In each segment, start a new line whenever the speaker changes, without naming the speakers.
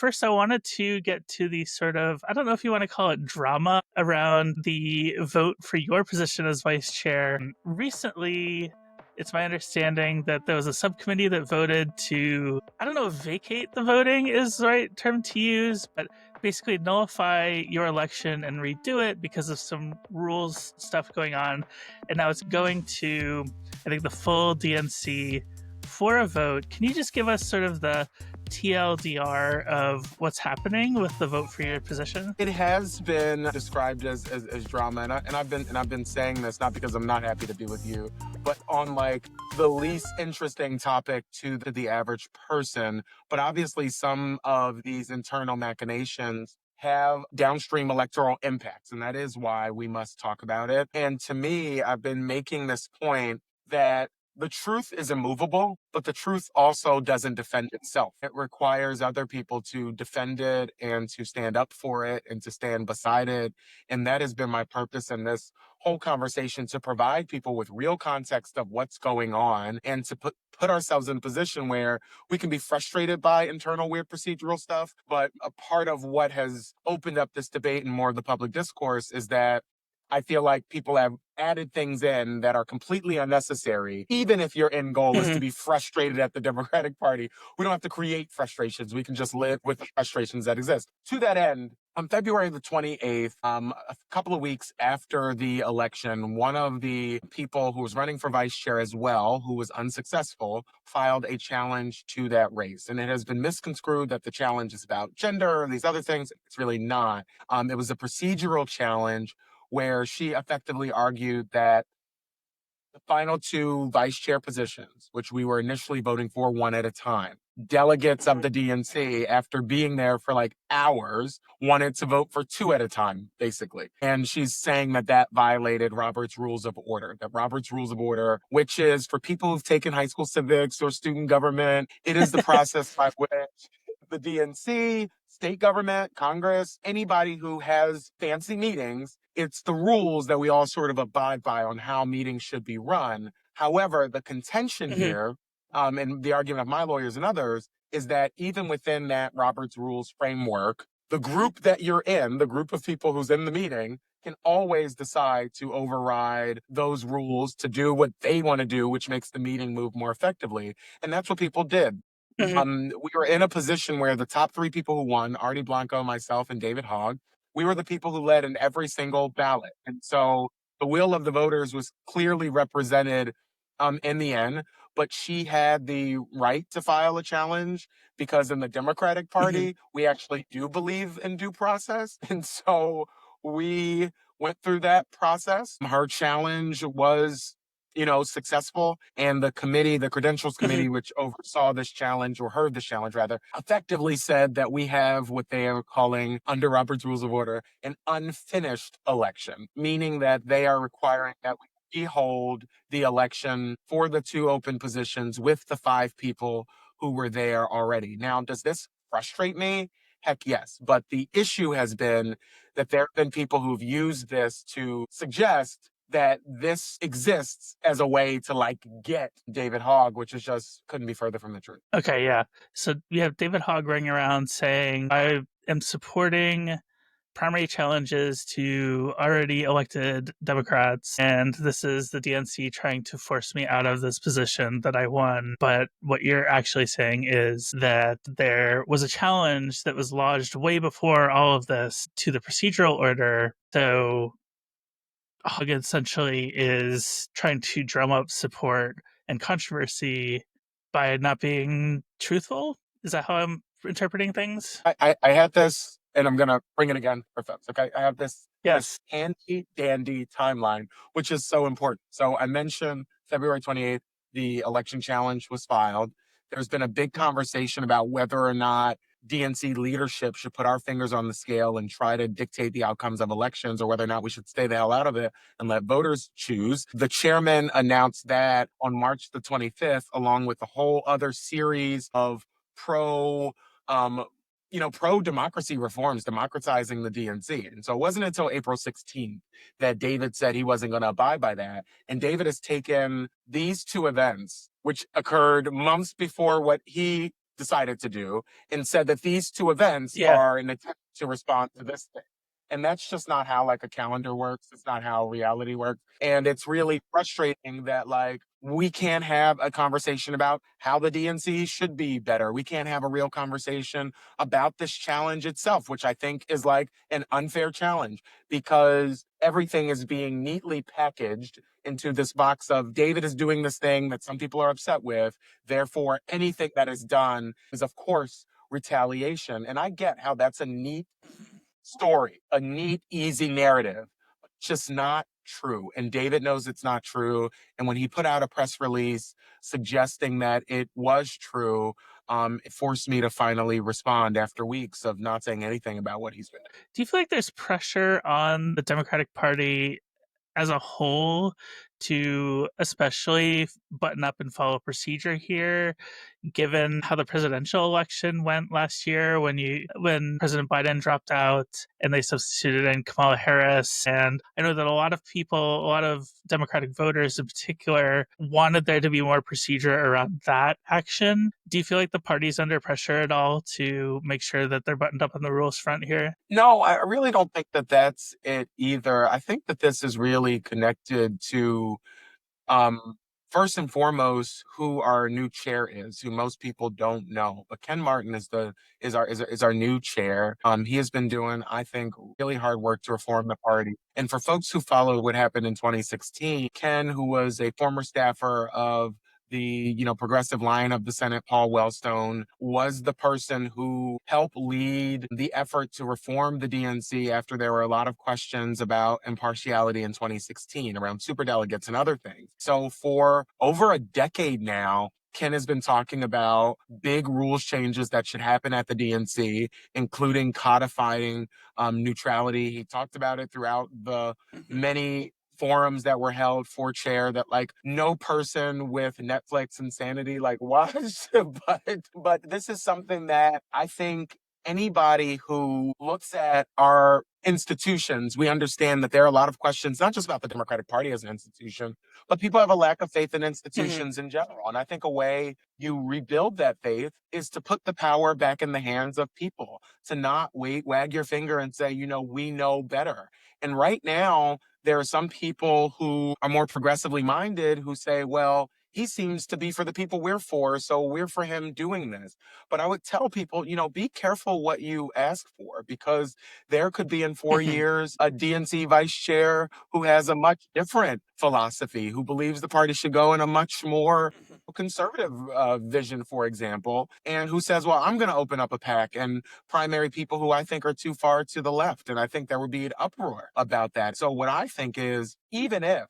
first, I wanted to get to the sort of, I don't know if you want to call it drama around the vote for your position as vice chair. Recently, it's my understanding that there was a subcommittee that voted to, I don't know if vacate the voting is the right term to use, but basically nullify your election and redo it because of some rules stuff going on. And now it's going to, I think, the full DNC for a vote. Can you just give us sort of the TLDR of what's happening with the vote for your position?
It has been described as drama, and I've been saying this not because I'm not happy to be with you, but on like the least interesting topic to the average person. But obviously, some of these internal machinations have downstream electoral impacts, and that is why we must talk about it. And to me, I've been making this point that the truth is immovable, but the truth also doesn't defend itself. It requires other people to defend it and to stand up for it and to stand beside it. And that has been my purpose in this whole conversation, to provide people with real context of what's going on and to put ourselves in a position where we can be frustrated by internal weird procedural stuff. But a part of what has opened up this debate and more of the public discourse is that I feel like people have added things in that are completely unnecessary. Even if your end goal is to be frustrated at the Democratic Party, we don't have to create frustrations. We can just live with the frustrations that exist. To that end, on February the 28th, a couple of weeks after the election, one of the people who was running for vice chair as well, who was unsuccessful, filed a challenge to that race. And it has been misconstrued that the challenge is about gender or these other things. It's really not. It was a procedural challenge where she effectively argued that the final two vice chair positions, which we were initially voting for one at a time, delegates of the DNC, after being there for like hours, wanted to vote for two at a time, basically. And she's saying that that violated Robert's Rules of Order. That Robert's Rules of Order, which is for people who've taken high school civics or student government, it is the process by which the DNC, state government, Congress, anybody who has fancy meetings, it's the rules that we all sort of abide by on how meetings should be run. However, the contention here, and the argument of my lawyers and others, is that even within that Robert's Rules framework, the group that you're in, the group of people who's in the meeting, can always decide to override those rules to do what they want to do, which makes the meeting move more effectively. And that's what people did. We were in a position where the top three people who won, Artie Blanco, myself, and David Hogg, we were the people who led in every single ballot. And so the will of the voters was clearly represented in the end. But she had the right to file a challenge because in the Democratic Party, we actually do believe in due process. And so we went through that process. Her challenge was successful. And the committee, the credentials committee, which oversaw this challenge, or heard this challenge rather, effectively said that we have what they are calling, under Robert's Rules of Order, an unfinished election, meaning that they are requiring that we hold the election for the two open positions with the five people who were there already. Now, does this frustrate me? Heck yes. But the issue has been that there have been people who've used this to suggest that this exists as a way to get David Hogg, which is just couldn't be further from the truth.
Okay, yeah. So you have David Hogg running around saying, I am supporting primary challenges to already elected Democrats, and this is the DNC trying to force me out of this position that I won. But what you're actually saying is that there was a challenge that was lodged way before all of this to the procedural order. So Hogg essentially is trying to drum up support and controversy by not being truthful. Is that how I'm interpreting things?
I had this, and I'm going to bring it again for folks, okay? I have this handy-dandy timeline, which is so important. So I mentioned February 28th, the election challenge was filed. There's been a big conversation about whether or not DNC leadership should put our fingers on the scale and try to dictate the outcomes of elections, or whether or not we should stay the hell out of it and let voters choose. The chairman announced that on March the 25th, along with a whole other series of pro-democracy reforms, democratizing the DNC. And so it wasn't until April 16th that David said he wasn't going to abide by that. And David has taken these two events, which occurred months before what he decided to do, and said that these two events
Yeah.
are an attempt to respond to this thing. And that's just not how like a calendar works. It's not how reality works. And it's really frustrating that like we can't have a conversation about how the DNC should be better. We can't have a real conversation about this challenge itself, which I think is like an unfair challenge because everything is being neatly packaged into this box of David is doing this thing that some people are upset with. Therefore, anything that is done is, of course, retaliation. And I get how that's a neat story, a neat, easy narrative, just not true. And David knows it's not true. And when he put out a press release suggesting that it was true, it forced me to finally respond after weeks of not saying anything about what he's been doing.
Do you feel like there's pressure on the Democratic Party as a whole to especially button up and follow procedure here, given how the presidential election went last year when President Biden dropped out and they substituted in Kamala Harris? And I know that a lot of Democratic voters in particular, wanted there to be more procedure around that action. Do you feel like the party's under pressure at all to make sure that they're buttoned up on the rules front here?
No, I really don't think that that's it either. I think that this is really connected to Um, first and foremost, who our new chair is, who most people don't know. But Ken Martin is our new chair. He has been doing, I think, really hard work to reform the party. And for folks who followed what happened in 2016, Ken, who was a former staffer of the progressive line of the Senate, Paul Wellstone, was the person who helped lead the effort to reform the DNC after there were a lot of questions about impartiality in 2016 around superdelegates and other things. So for over a decade now, Ken has been talking about big rules changes that should happen at the DNC, including codifying neutrality. He talked about it throughout the many forums that were held for chair that like no person with Netflix insanity like watched. but this is something that I think anybody who looks at our institutions, we understand that there are a lot of questions, not just about the Democratic Party as an institution, but people have a lack of faith in institutions in general. And I think a way you rebuild that faith is to put the power back in the hands of people, to not wag your finger and say, we know better. And right now, there are some people who are more progressively minded who say, well, he seems to be for the people we're for, so we're for him doing this. But I would tell people, be careful what you ask for, because there could be in 4 years a DNC vice chair who has a much different philosophy, who believes the party should go in a much more conservative vision, for example, and who says, well, I'm going to open up a PAC and primary people who I think are too far to the left. And I think there would be an uproar about that. So what I think is, even if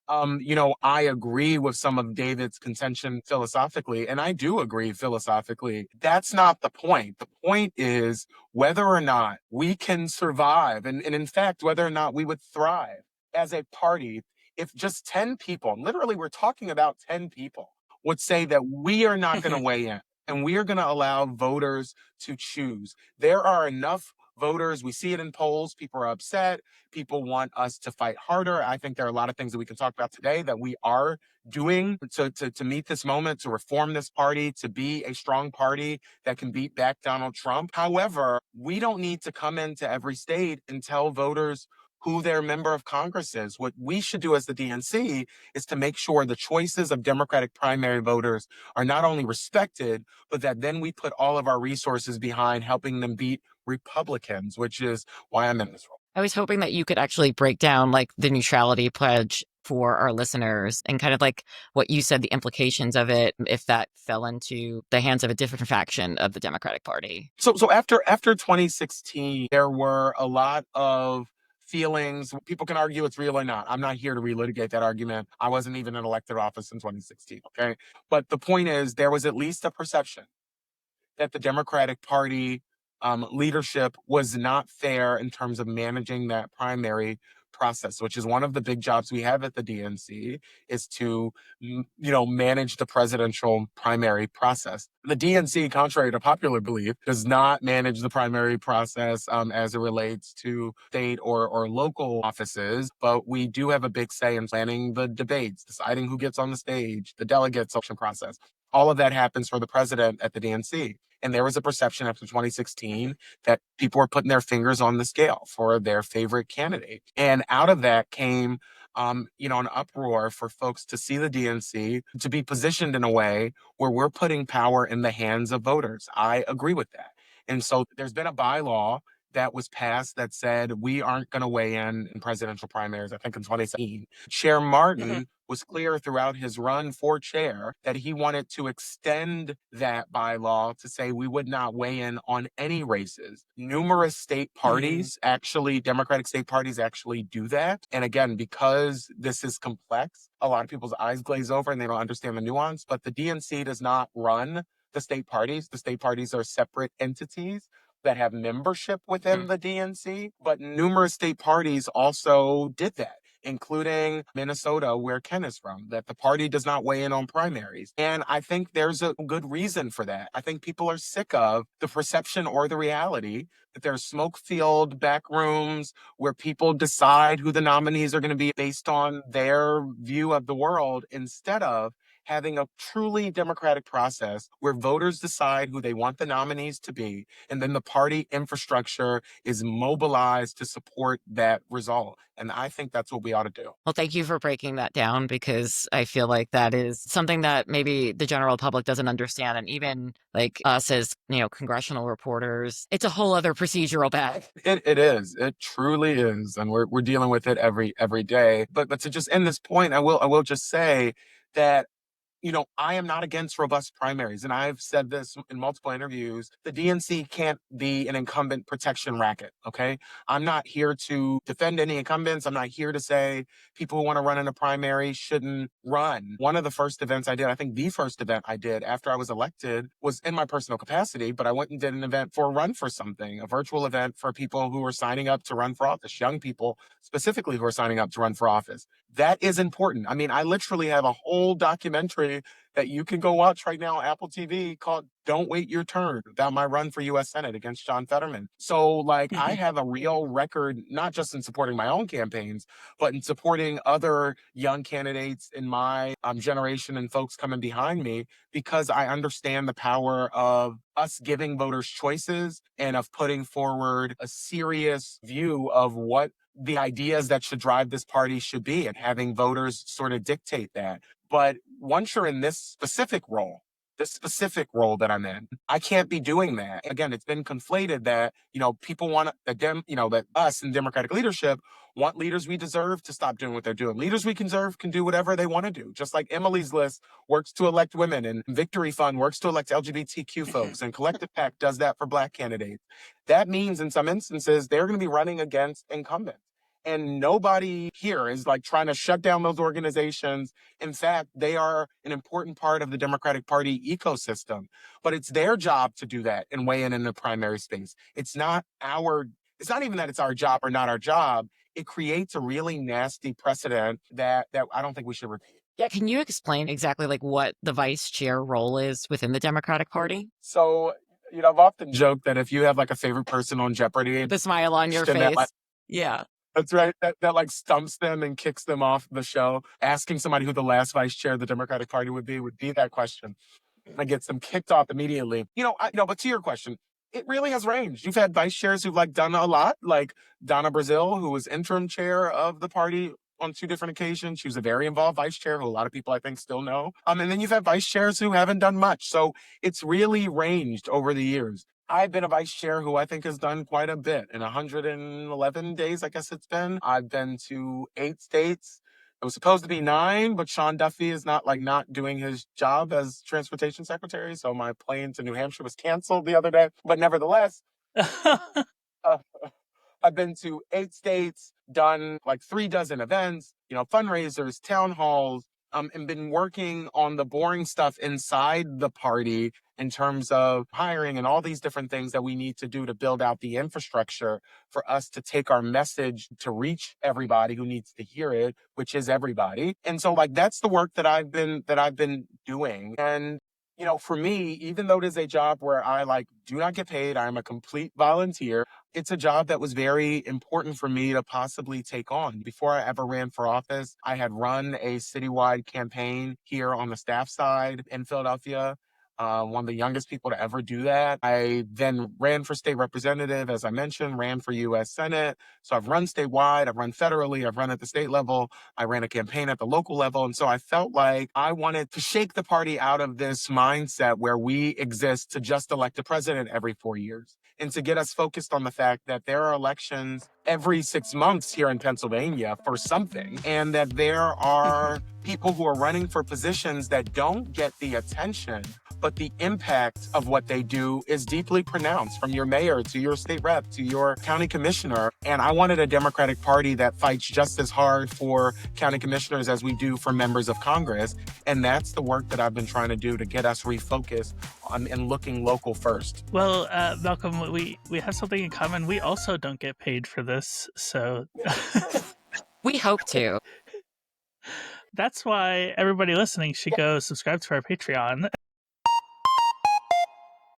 I agree with some of David's contention philosophically, and I do agree philosophically. That's not the point. The point is whether or not we can survive, and in fact, whether or not we would thrive as a party if just 10 people, literally we're talking about 10 people, would say that we are not going to weigh in and we are going to allow voters to choose. There are enough voters. We see it in polls. People are upset. People want us to fight harder. I think there are a lot of things that we can talk about today that we are doing to meet this moment, to reform this party, to be a strong party that can beat back Donald Trump. However, we don't need to come into every state and tell voters who their member of Congress is. What we should do as the DNC is to make sure the choices of Democratic primary voters are not only respected, but that then we put all of our resources behind helping them beat Republicans, which is why I'm in this role.
I was hoping that you could actually break down like the neutrality pledge for our listeners and kind of like what you said, the implications of it, if that fell into the hands of a different faction of the Democratic Party.
So after 2016, there were a lot of feelings. People can argue it's real or not. I'm not here to relitigate that argument. I wasn't even in elected office in 2016, okay? But the point is, there was at least a perception that the Democratic Party leadership was not fair in terms of managing that primary process, which is one of the big jobs we have at the DNC, is to manage the presidential primary process. The DNC, contrary to popular belief, does not manage the primary process as it relates to state or local offices, but we do have a big say in planning the debates, deciding who gets on the stage, the delegate selection process, all of that happens for the president at the DNC. And there was a perception after 2016 that people were putting their fingers on the scale for their favorite candidate. And out of that came, an uproar for folks to see the DNC to be positioned in a way where we're putting power in the hands of voters. I agree with that. And so there's been a bylaw that was passed that said we aren't going to weigh in presidential primaries, I think in 2017. Chair Martin was clear throughout his run for chair that he wanted to extend that bylaw to say we would not weigh in on any races. Numerous state parties, Democratic state parties actually do that. And again, because this is complex, a lot of people's eyes glaze over and they don't understand the nuance, but the DNC does not run the state parties. The state parties are separate entities that have membership within the DNC, but numerous state parties also did that, including Minnesota, where Ken is from, that the party does not weigh in on primaries. And I think there's a good reason for that. I think people are sick of the perception or the reality that there's smoke-filled back rooms where people decide who the nominees are going to be based on their view of the world, instead of having a truly democratic process where voters decide who they want the nominees to be, and then the party infrastructure is mobilized to support that result. And I think that's what we ought to do.
Well, thank you for breaking that down, because I feel like that is something that maybe the general public doesn't understand. And even like us as, congressional reporters, it's a whole other procedural bag.
It is. It truly is. And we're dealing with it every day. But to just end this point, I will just say that I am not against robust primaries. And I've said this in multiple interviews. The DNC can't be an incumbent protection racket, okay? I'm not here to defend any incumbents. I'm not here to say people who want to run in a primary shouldn't run. One of the first events I did, I think the first event I did after I was elected, was in my personal capacity, but I went and did an event for Run for Something, a virtual event for people who were signing up to run for office, young people specifically who are signing up to run for office. That is important. I mean, I literally have a whole documentary that you can go watch right now on Apple TV called Don't Wait Your Turn, about my run for U.S. Senate against John Fetterman. So, I have a real record, not just in supporting my own campaigns, but in supporting other young candidates in my generation and folks coming behind me, because I understand the power of us giving voters choices and of putting forward a serious view of what the ideas that should drive this party should be, and having voters sort of dictate that. But once you're in this specific role that I'm in, I can't be doing that. Again, it's been conflated that, people want that us in Democratic leadership want leaders we deserve to stop doing what they're doing. Leaders we deserve can do whatever they want to do. Just like Emily's List works to elect women, and Victory Fund works to elect LGBTQ folks, and Collective PAC does that for Black candidates. That means in some instances, they're going to be running against incumbents. And nobody here is trying to shut down those organizations. In fact, they are an important part of the Democratic Party ecosystem. But it's their job to do that and weigh in the primary space. It's not even that it's our job or not our job. It creates a really nasty precedent that I don't think we should repeat.
Yeah, can you explain exactly what the vice chair role is within the Democratic Party?
So, I've often joked that if you have a favorite person on Jeopardy,
The smile on your face. Yeah.
That's right. That stumps them and kicks them off the show. Asking somebody who the last vice chair of the Democratic Party would be that question. That gets them kicked off immediately. But to your question, it really has range. You've had vice chairs who've done a lot, like Donna Brazile, who was interim chair of the party on 2 different occasions. She was a very involved vice chair who a lot of people I think still know. And then you've had vice chairs who haven't done much. So it's really ranged over the years. I've been a vice chair who I think has done quite a bit. In 111 days, I guess it's been. I've been to 8 states. It was supposed to be 9, but Sean Duffy is not doing his job as transportation secretary. So my plane to New Hampshire was canceled the other day. But nevertheless, I've been to 8 states, done 3 dozen events, fundraisers, town halls, and been working on the boring stuff inside the party in terms of hiring and all these different things that we need to do to build out the infrastructure for us to take our message to reach everybody who needs to hear it, which is everybody. And so that's the work that I've been doing. And You know, for me, even though it is a job where I do not get paid, I'm a complete volunteer. It's a job that was very important for me to possibly take on. Before I ever ran for office, I had run a citywide campaign here on the staff side in Philadelphia. One of the youngest people to ever do that. I then ran for state representative, as I mentioned, ran for U.S. Senate. So I've run statewide, I've run federally, I've run at the state level. I ran a campaign at the local level. And so I felt like I wanted to shake the party out of this mindset where we exist to just elect a president every 4 years and to get us focused on the fact that there are elections every 6 months here in Pennsylvania for something, and that there are people who are running for positions that don't get the attention, but the impact of what they do is deeply pronounced, from your mayor to your state rep to your county commissioner. And I wanted a Democratic Party that fights just as hard for county commissioners as we do for members of Congress. And that's the work that I've been trying to do to get us refocused on and looking local first.
Well, Malcolm, we have something in common. We also don't get paid for this, so
We hope to.
that's why everybody listening should go subscribe to our Patreon.